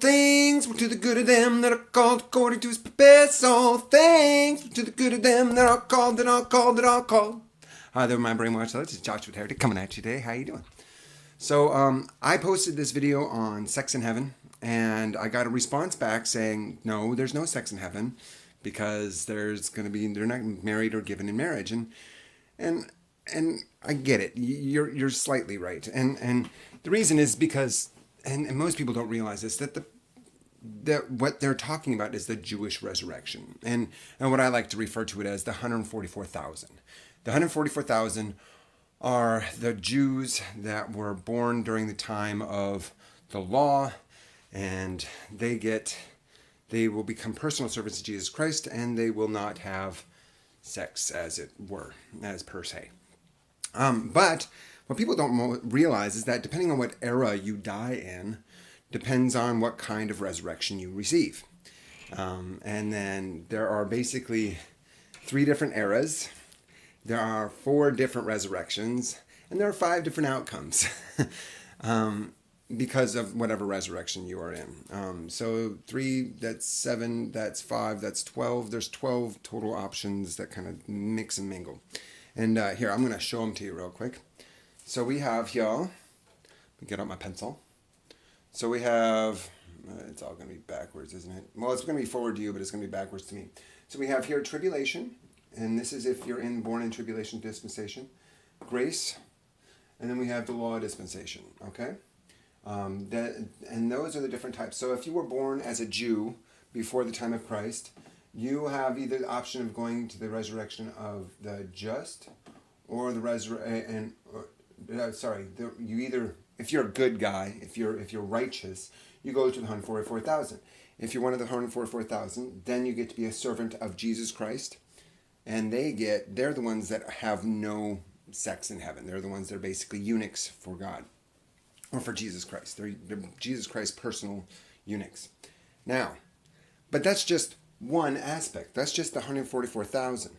things were to the good of them that are called according to his purpose. All things were to the good of them that are called, that are called, that are called. Hi there, my brainwashed thoughts. It's Joshua Heretic coming at you today. How you doing? So I posted this video on sex in heaven, and I got a response back saying, no, there's no sex in heaven because they're not married or given in marriage. And I get it. You're slightly right. And the reason is because, and most people don't realize this, that what they're talking about is the Jewish resurrection. And what I like to refer to it as the 144,000. The 144,000 are the Jews that were born during the time of the law, and they will become personal servants of Jesus Christ, and they will not have sex, as it were, as per se. But what people don't realize is that depending on what era you die in, depends on what kind of resurrection you receive. And then there are basically 3 different eras. There are 4 different resurrections, and there are 5 different outcomes because of whatever resurrection you are in. So 3, that's 7, that's 5, that's 12. There's 12 total options that kind of mix and mingle. And here, I'm going to show them to you real quick. So we have here, let me get out my pencil. So we have, it's all going to be backwards, isn't it? Well, it's going to be forward to you, but it's going to be backwards to me. So we have here tribulation. And this is if you're born in tribulation dispensation, grace, and then we have the law dispensation, okay? And those are the different types. So if you were born as a Jew before the time of Christ, you have either the option of going to the resurrection of the just, or if you're a good guy, if you're righteous, you go to the 144,000. If you're one of the 144,000, then you get to be a servant of Jesus Christ. And they're the ones that have no sex in heaven. They're the ones that are basically eunuchs for God, or for Jesus Christ. They're Jesus Christ's personal eunuchs. Now, but that's just one aspect. That's just the 144,000.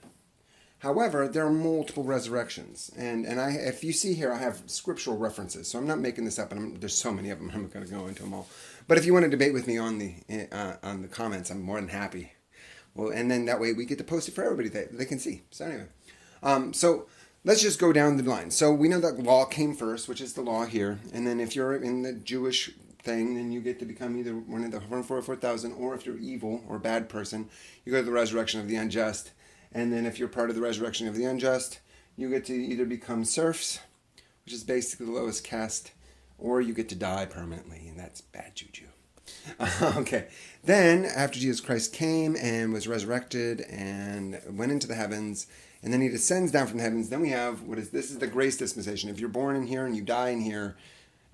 However, there are multiple resurrections. And if you see here, I have scriptural references. So I'm not making this up, and there's so many of them, I'm not going to go into them all. But if you want to debate with me on the comments, I'm more than happy. Well, and then that way we get to post it for everybody that they can see. So anyway, so let's just go down the line. So we know that law came first, which is the law here. And then if you're in the Jewish thing, then you get to become either one of the 144,000, or if you're evil or a bad person, you go to the resurrection of the unjust. And then if you're part of the resurrection of the unjust, you get to either become serfs, which is basically the lowest caste, or you get to die permanently, and that's bad juju. Okay, then after Jesus Christ came and was resurrected and went into the heavens, and then he descends down from the heavens, then we have this is the grace dispensation. If you're born in here and you die in here,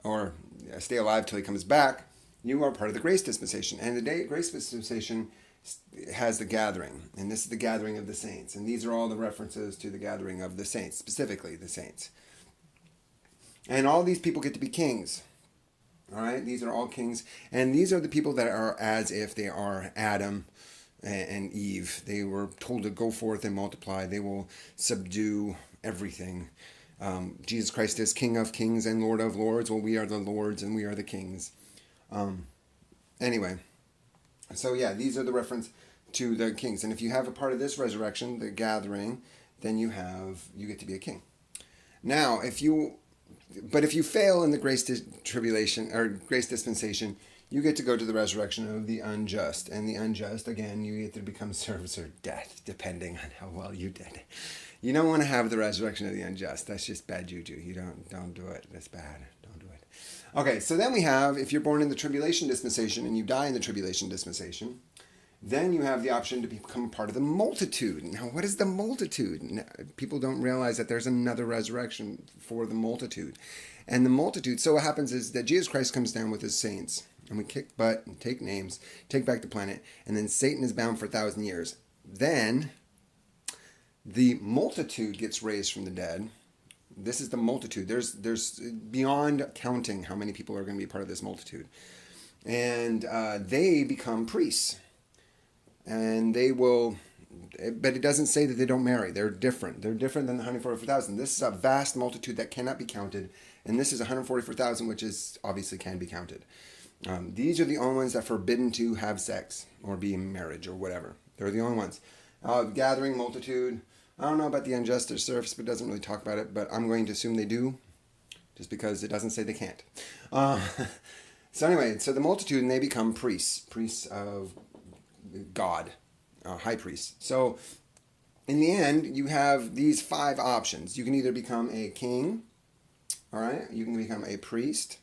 or stay alive till he comes back, you are part of the grace dispensation. And the grace dispensation has the gathering, and this is the gathering of the saints. And these are all the references to the gathering of the saints, specifically the saints. And all these people get to be kings. All right, these are all kings, and these are the people that are as if they are Adam and Eve. They were told to go forth and multiply. They will subdue everything. Jesus Christ is King of kings and Lord of lords. Well, we are the lords and we are the kings. Anyway, so yeah, these are the reference to the kings. And if you have a part of this resurrection, the gathering, then you get to be a king. Now, if you fail in the grace tribulation or grace dispensation, you get to go to the resurrection of the unjust. And the unjust, again, you get to become servants or death, depending on how well you did. You don't want to have the resurrection of the unjust. That's just bad juju. You don't do it. That's bad. Don't do it. Okay, so then we have, if you're born in the tribulation dispensation and you die in the tribulation dispensation, then you have the option to become part of the multitude. Now, what is the multitude? Now, people don't realize that there's another resurrection for the multitude. And the multitude, so what happens is that Jesus Christ comes down with his saints, and we kick butt and take names, take back the planet, and then Satan is bound for 1,000 years. Then the multitude gets raised from the dead. This is the multitude. There's beyond counting how many people are going to be part of this multitude. And they become priests. And they will, but it doesn't say that they don't marry. They're different. They're different than the 144,000. This is a vast multitude that cannot be counted. And this is 144,000, which is obviously can be counted. These are the only ones that are forbidden to have sex or be in marriage or whatever. They're the only ones. Gathering, multitude. I don't know about the unjust or serfs, but it doesn't really talk about it. But I'm going to assume they do, just because it doesn't say they can't. So anyway, so the multitude, and they become priests of God, high priests. So in the end, you have these 5 options. You can either become a king, all right? You can become a priest.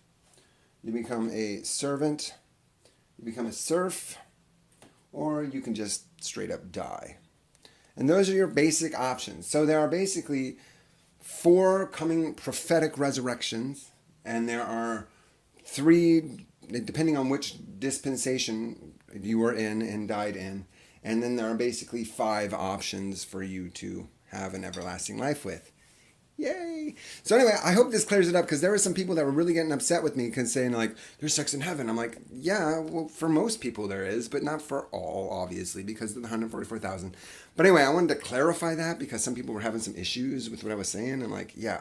You become a servant. You become a serf. Or you can just straight up die. And those are your basic options. So there are basically 4 coming prophetic resurrections, and there are 3, depending on which dispensation you were in and died in, and then there are basically 5 options for you to have an everlasting life with. Yay! So anyway, I hope this clears it up, because there were some people that were really getting upset with me because saying like, there's sex in heaven. I'm like, yeah, well, for most people there is, but not for all, obviously, because of the 144,000. But anyway, I wanted to clarify that because some people were having some issues with what I was saying. I'm like, yeah,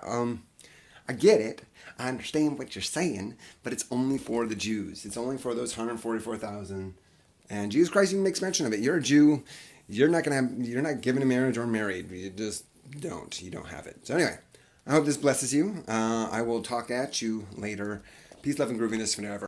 I get it. I understand what you're saying, but it's only for the Jews. It's only for those 144,000. And Jesus Christ even makes mention of it. You're a Jew. You're not given in marriage or married. You just don't. You don't have it. So anyway, I hope this blesses you. I will talk at you later. Peace, love, and grooviness forever.